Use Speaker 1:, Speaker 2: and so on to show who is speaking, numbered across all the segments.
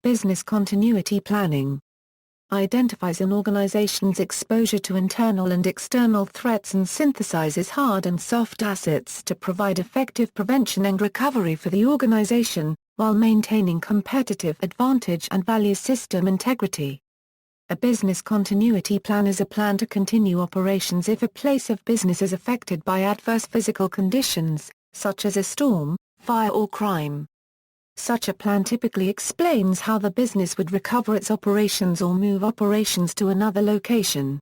Speaker 1: Business continuity planning identifies an organization's exposure to internal and external threats and synthesizes hard and soft assets to provide effective prevention and recovery for the organization, while maintaining competitive advantage and value system integrity. A business continuity plan is a plan to continue operations if a place of business is affected by adverse physical conditions, such as a storm, fire or crime. Such a plan typically explains how the business would recover its operations or move operations to another location.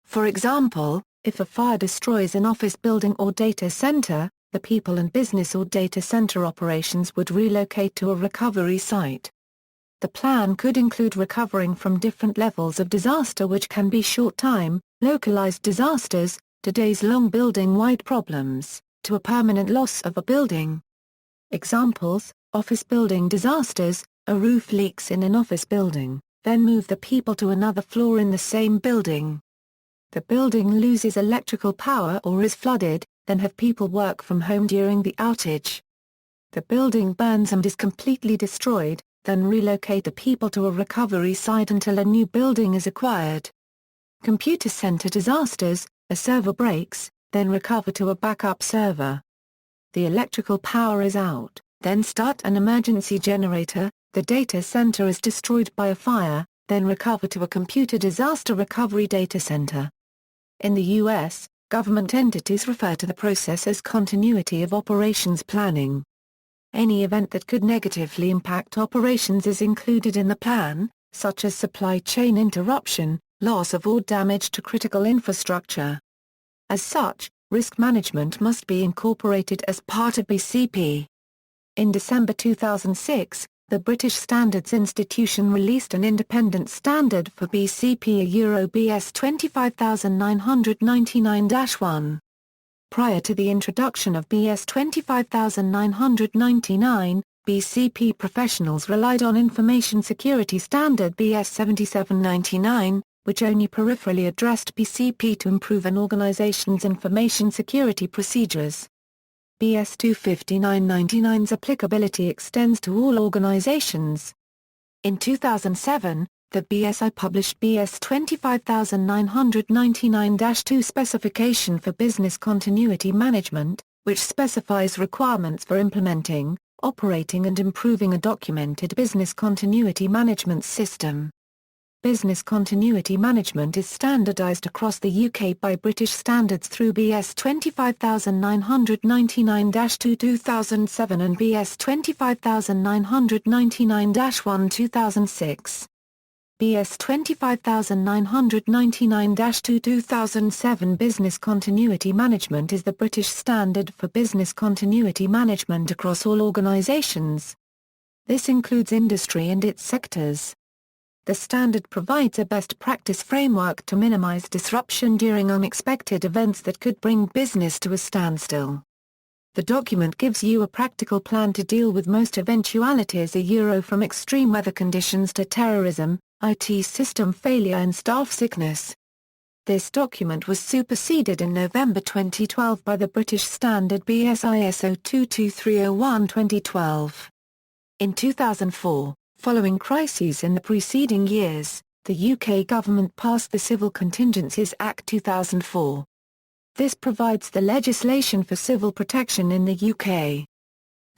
Speaker 1: For example, if a fire destroys an office building or data center, the people and business or data center operations would relocate to a recovery site. The plan could include recovering from different levels of disaster, which can be short-time, localized disasters, to days-long building-wide problems, to a permanent loss of a building. Examples: office building disasters, a roof leaks in an office building, then move the people to another floor in the same building. The building loses electrical power or is flooded, then have people work from home during the outage. The building burns and is completely destroyed, then relocate the people to a recovery site until a new building is acquired. Computer center disasters, a server breaks, then recover to a backup server. The electrical power is out, then start an emergency generator, the data center is destroyed by a fire, then recover to a computer disaster recovery data center. In the U.S., government entities refer to the process as continuity of operations planning. Any event that could negatively impact operations is included in the plan, such as supply chain interruption, loss of or damage to critical infrastructure. As such, risk management must be incorporated as part of BCP. In December 2006, the British Standards Institution released an independent standard for BCP, BS 25999-1. Prior to the introduction of BS 25999, BCP professionals relied on Information Security Standard BS 7799, which only peripherally addressed BCP to improve an organization's information security procedures. BS 25999's applicability extends to all organizations. In 2007, the BSI published BS 25999-2 specification for business continuity management, which specifies requirements for implementing, operating and improving a documented business continuity management system. Business continuity management is standardized across the UK by British standards through BS 25999-2 2007 and BS 25999-1 2006. BS 25999-2 2007 Business Continuity Management is the British standard for business continuity management across all organisations. This includes industry and its sectors. The standard provides a best practice framework to minimize disruption during unexpected events that could bring business to a standstill. The document gives you a practical plan to deal with most eventualities from extreme weather conditions to terrorism, IT system failure and staff sickness. This document was superseded in November 2012 by the British standard BSI ISO 22301-2012. In 2004, following crises in the preceding years, the UK government passed the Civil Contingencies Act 2004. This provides the legislation for civil protection in the UK.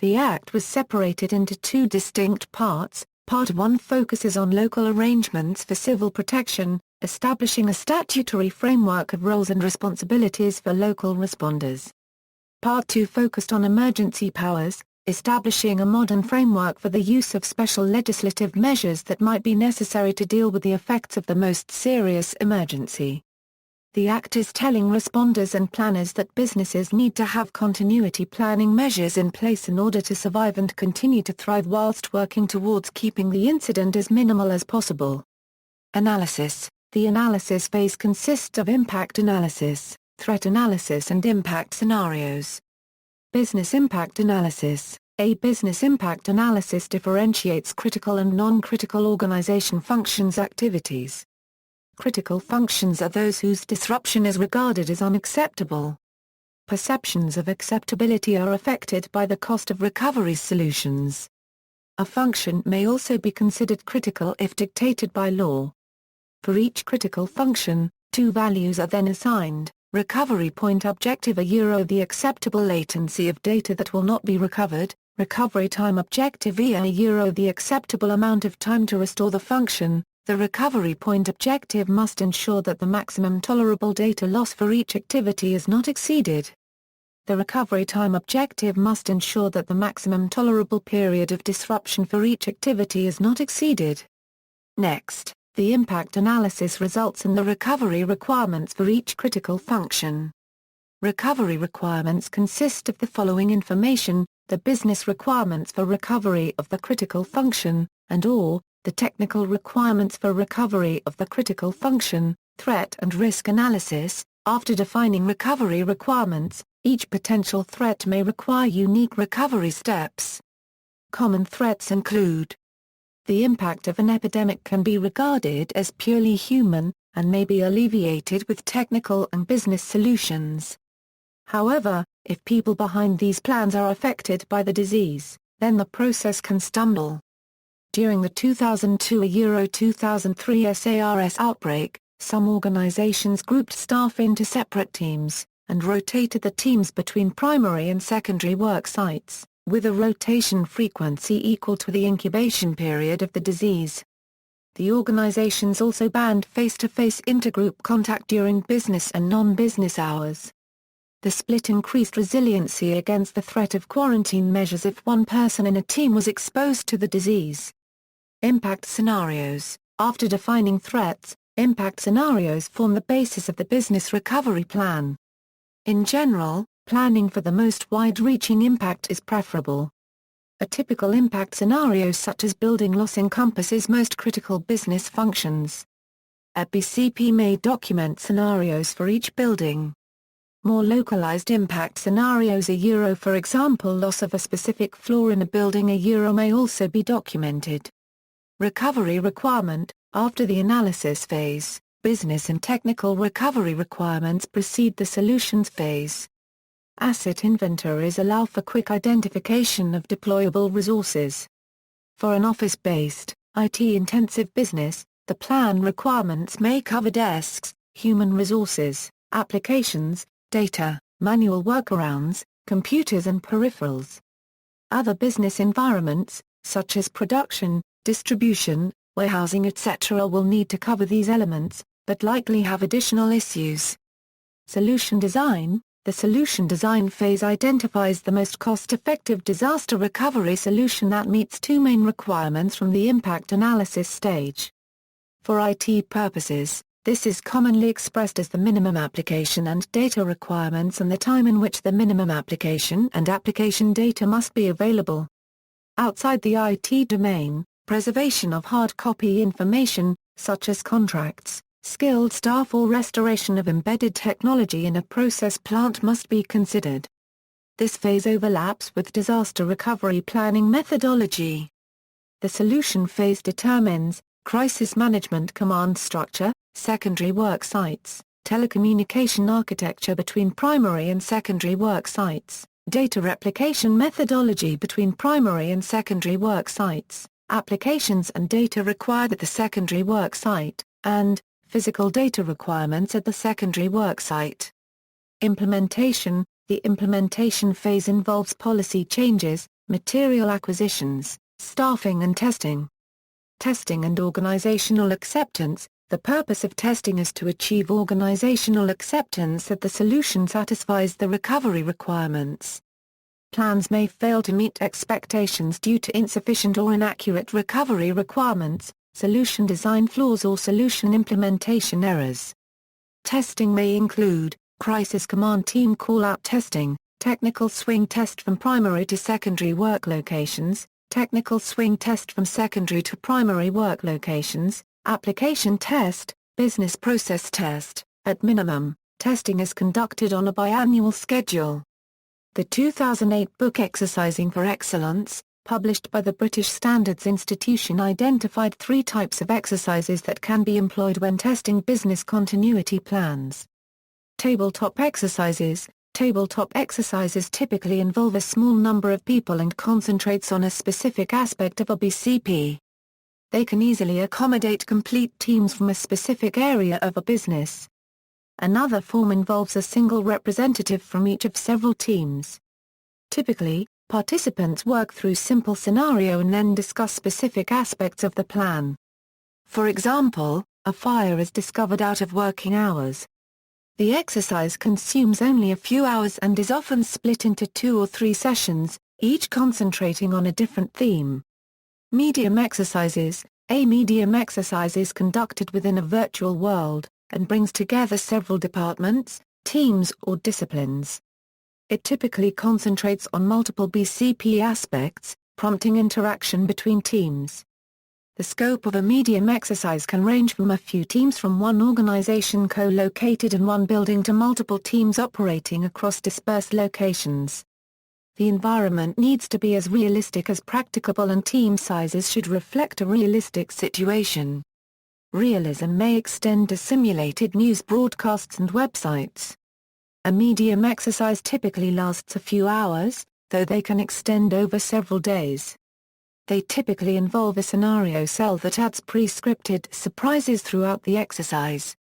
Speaker 1: The Act was separated into two distinct parts. Part 1 focuses on local arrangements for civil protection, establishing a statutory framework of roles and responsibilities for local responders. Part 2 focused on emergency powers, establishing a modern framework for the use of special legislative measures that might be necessary to deal with the effects of the most serious emergency. The Act is telling responders and planners that businesses need to have continuity planning measures in place in order to survive and continue to thrive whilst working towards keeping the incident as minimal as possible. Analysis. The analysis phase consists of impact analysis, threat analysis and impact scenarios. Business impact analysis. A business impact analysis differentiates critical and non-critical organization functions activities. Critical functions are those whose disruption is regarded as unacceptable. Perceptions of acceptability are affected by the cost of recovery solutions. A function may also be considered critical if dictated by law. For each critical function, two values are then assigned: recovery point objective the acceptable latency of data that will not be recovered, recovery time objective the acceptable amount of time to restore the function. The recovery point objective must ensure that the maximum tolerable data loss for each activity is not exceeded. The recovery time objective must ensure that the maximum tolerable period of disruption for each activity is not exceeded. Next, the impact analysis results in the recovery requirements for each critical function. Recovery requirements consist of the following information: the business requirements for recovery of the critical function, and/or the technical requirements for recovery of the critical function, threat and risk analysis. After defining recovery requirements, each potential threat may require unique recovery steps. Common threats include: the impact of an epidemic can be regarded as purely human, and may be alleviated with technical and business solutions. However, if people behind these plans are affected by the disease, then the process can stumble. During the 2002-2003 SARS outbreak, some organizations grouped staff into separate teams, and rotated the teams between primary and secondary work sites, with a rotation frequency equal to the incubation period of the disease. The organizations also banned face-to-face intergroup contact during business and non-business hours. The split increased resiliency against the threat of quarantine measures if one person in a team was exposed to the disease. Impact scenarios: after defining threats, impact scenarios form the basis of the business recovery plan. In general, planning for the most wide-reaching impact is preferable. A typical impact scenario such as building loss encompasses most critical business functions. A BCP may document scenarios for each building. More localized impact scenarios for example loss of a specific floor in a building may also be documented. Recovery requirement: after the analysis phase, business and technical recovery requirements precede the solutions phase. Asset inventories allow for quick identification of deployable resources. For an office-based, IT-intensive business, the plan requirements may cover desks, human resources, applications, data, manual workarounds, computers and peripherals. Other business environments, such as production, distribution, warehousing etc. will need to cover these elements, but likely have additional issues. Solution design: the solution design phase identifies the most cost-effective disaster recovery solution that meets two main requirements from the impact analysis stage. For IT purposes, this is commonly expressed as the minimum application and data requirements and the time in which the minimum application and application data must be available. Outside the IT domain, preservation of hard copy information, such as contracts, skilled staff or restoration of embedded technology in a process plant must be considered. This phase overlaps with disaster recovery planning methodology. The solution phase determines crisis management command structure, secondary work sites, telecommunication architecture between primary and secondary work sites, data replication methodology between primary and secondary work sites, applications and data required at the secondary work site, and physical data requirements at the secondary work site. Implementation: the implementation phase involves policy changes, material acquisitions, staffing and testing. Testing and organizational acceptance: the purpose of testing is to achieve organizational acceptance that the solution satisfies the recovery requirements. Plans may fail to meet expectations due to insufficient or inaccurate recovery requirements, solution design flaws or solution implementation errors. Testing may include crisis command team call-out testing, technical swing test from primary to secondary work locations, technical swing test from secondary to primary work locations, application test, business process test. At minimum, testing is conducted on a biannual schedule. The 2008 book Exercising for Excellence, published by the British Standards Institution, identified 3 types of exercises that can be employed when testing business continuity plans. Tabletop exercises: Tabletop exercises typically involve a small number of people and concentrates on a specific aspect of a BCP. They can easily accommodate complete teams from a specific area of a business. Another form involves a single representative from each of several teams. Typically, participants work through simple scenario and then discuss specific aspects of the plan. For example, a fire is discovered out of working hours. The exercise consumes only a few hours and is often split into 2 or 3 sessions, each concentrating on a different theme. Medium exercises. A medium exercise is conducted within a virtual world, and brings together several departments, teams or disciplines. It typically concentrates on multiple BCP aspects, prompting interaction between teams. The scope of a medium exercise can range from a few teams from one organization co-located in one building to multiple teams operating across dispersed locations. The environment needs to be as realistic as practicable and team sizes should reflect a realistic situation. Realism may extend to simulated news broadcasts and websites. A medium exercise typically lasts a few hours, though they can extend over several days. They typically involve a scenario cell that adds pre-scripted surprises throughout the exercise.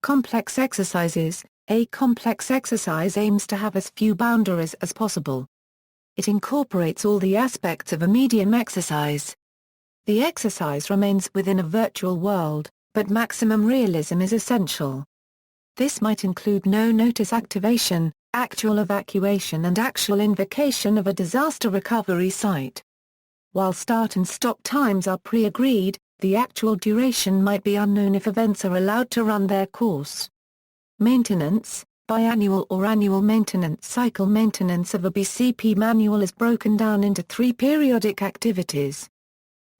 Speaker 1: Complex exercises. A complex exercise aims to have as few boundaries as possible. It incorporates all the aspects of a medium exercise. The exercise remains within a virtual world, but maximum realism is essential. This might include no-notice activation, actual evacuation and actual invocation of a disaster recovery site. While start and stop times are pre-agreed, the actual duration might be unknown if events are allowed to run their course. Maintenance. Biannual or annual maintenance cycle. Maintenance of a BCP manual is broken down into 3 periodic activities.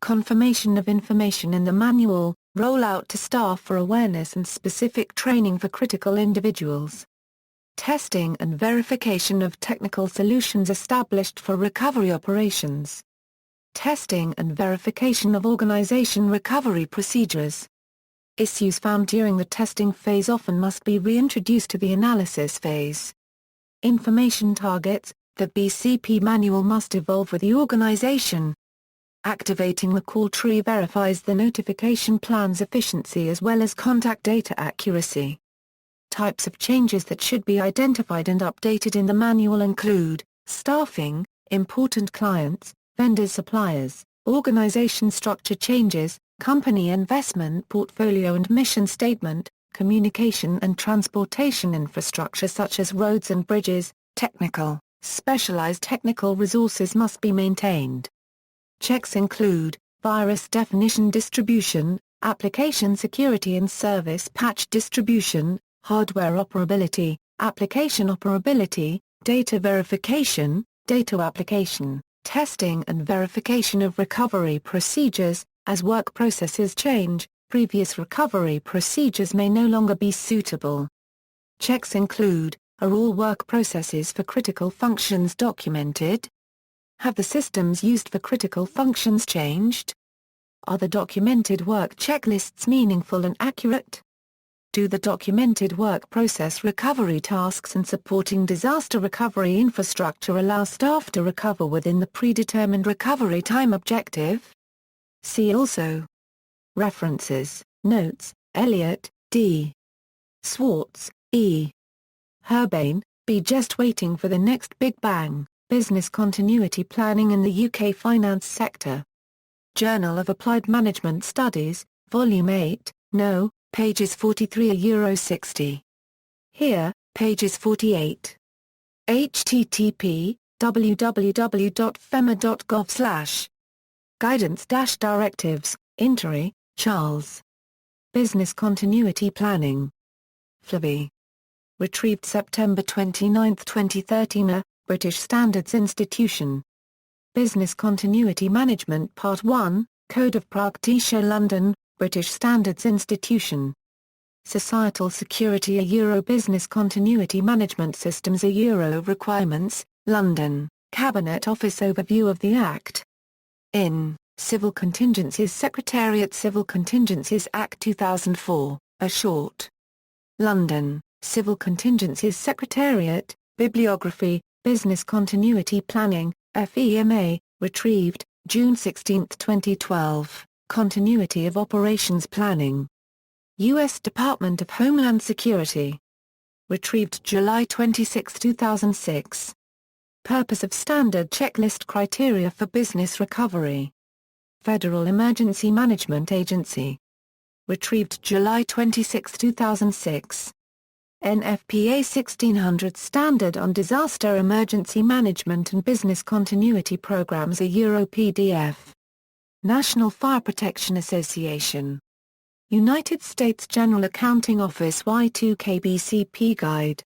Speaker 1: Confirmation of information in the manual, rollout to staff for awareness and specific training for critical individuals. Testing and verification of technical solutions established for recovery operations. Testing and verification of organization recovery procedures. Issues found during the testing phase often must be reintroduced to the analysis phase. Information targets. The BCP manual must evolve with the organization. Activating the call tree verifies the notification plan's efficiency as well as contact data accuracy. Types of changes that should be identified and updated in the manual include staffing, important clients, vendors, suppliers, organization structure changes, company investment portfolio and mission statement, communication and transportation infrastructure such as roads and bridges, specialized technical resources must be maintained. Checks include virus definition distribution, application security and service patch distribution, hardware operability, application operability, data verification, data application, testing and verification of recovery procedures. As work processes change, previous recovery procedures may no longer be suitable. Checks include, are all work processes for critical functions documented? Have the systems used for critical functions changed? Are the documented work checklists meaningful and accurate? Do the documented work process recovery tasks and supporting disaster recovery infrastructure allow staff to recover within the predetermined recovery time objective? See also. References, Notes, Elliott, D. Swartz, E. Herbane, B. Just Waiting for the Next Big Bang, Business Continuity Planning in the UK Finance Sector. Journal of Applied Management Studies, Volume 8, No, pages 43–60. Here, pages 48. http www.fema.gov/ Guidance-Directives, Interior, Charles. Business Continuity Planning. Flavey. Retrieved September 29, 2013. British Standards Institution. Business Continuity Management Part 1, Code of Practice London, British Standards Institution. Societal Security Business Continuity Management Systems Requirements, London, Cabinet Office Overview of the Act. In, Civil Contingencies Secretariat Civil Contingencies Act 2004, a short. London, Civil Contingencies Secretariat, Bibliography, Business Continuity Planning, FEMA, retrieved, June 16, 2012, Continuity of Operations Planning. U.S. Department of Homeland Security. Retrieved July 26, 2006. Purpose of Standard Checklist Criteria for Business Recovery. Federal Emergency Management Agency. Retrieved July 26, 2006. NFPA 1600 Standard on Disaster Emergency Management and Business Continuity Programs, a Euro PDF. National Fire Protection Association. United States General Accounting Office Y2K BCP Guide.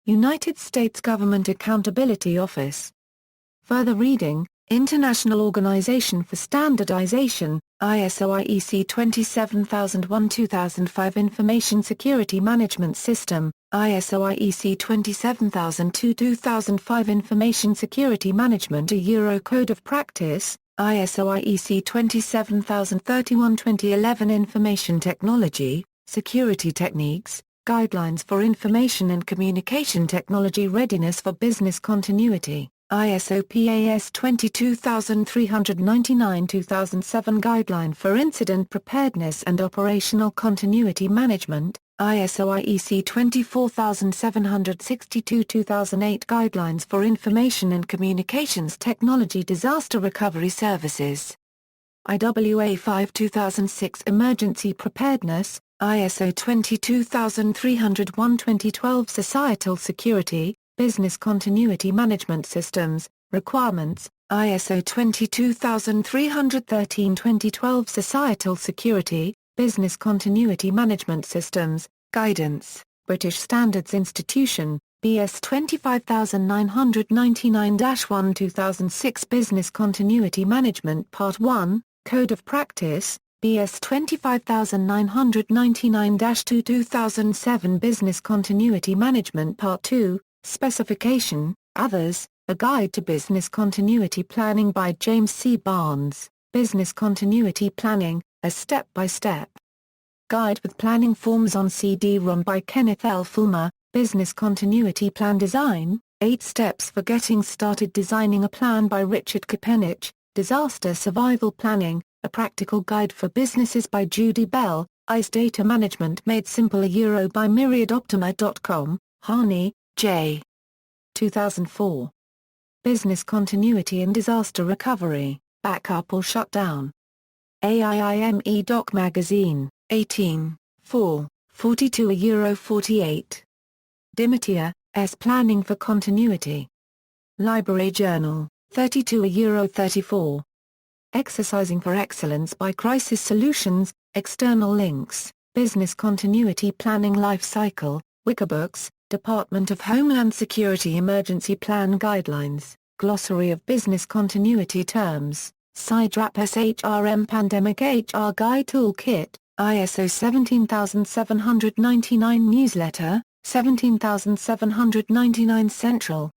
Speaker 1: United States Government Accountability Office. Further reading, International Organization for Standardization, ISO IEC 27001-2005 Information Security Management System, ISO IEC 27002-2005 Information Security Management, a Euro Code of Practice, ISO IEC 27031-2011 Information Technology, Security Techniques, Guidelines for Information and Communication Technology Readiness for Business Continuity, ISO PAS 22399-2007 Guideline for Incident Preparedness and Operational Continuity Management, ISO IEC 24762-2008 Guidelines for Information and Communications Technology Disaster Recovery Services. IWA 5-2006 Emergency Preparedness, ISO 22301-2012 Societal Security, Business Continuity Management Systems, Requirements, ISO 22313-2012 Societal Security, Business Continuity Management Systems, Guidance, British Standards Institution, BS 25999-1 2006 Business Continuity Management Part 1, Code of Practice, BS 25999-2 2007 Business Continuity Management Part 2, Specification, Others, A Guide to Business Continuity Planning by James C. Barnes, Business Continuity Planning, A Step-by-Step Guide with Planning Forms on CD-ROM by Kenneth L. Fulmer, Business Continuity Plan Design, 8 Steps for Getting Started Designing a Plan by Richard Kopenich, Disaster Survival Planning, A Practical Guide for Businesses by Judy Bell, ICE Data Management Made Simple, a Euro by MyriadOptima.com, Harney, J. 2004. Business Continuity and Disaster Recovery, Backup or Shutdown. AIIME Doc Magazine, 18, 4, 42 a Euro 48. Dimitia, S. Planning for Continuity. Library Journal, 32 a Euro 34. Exercising for Excellence by Crisis Solutions, External links, Business Continuity Planning Life Cycle, Wikibooks, Department of Homeland Security Emergency Plan Guidelines, Glossary of Business Continuity Terms, SIDRAP SHRM Pandemic HR Guide Toolkit, ISO 17799 Newsletter, 17799 Central,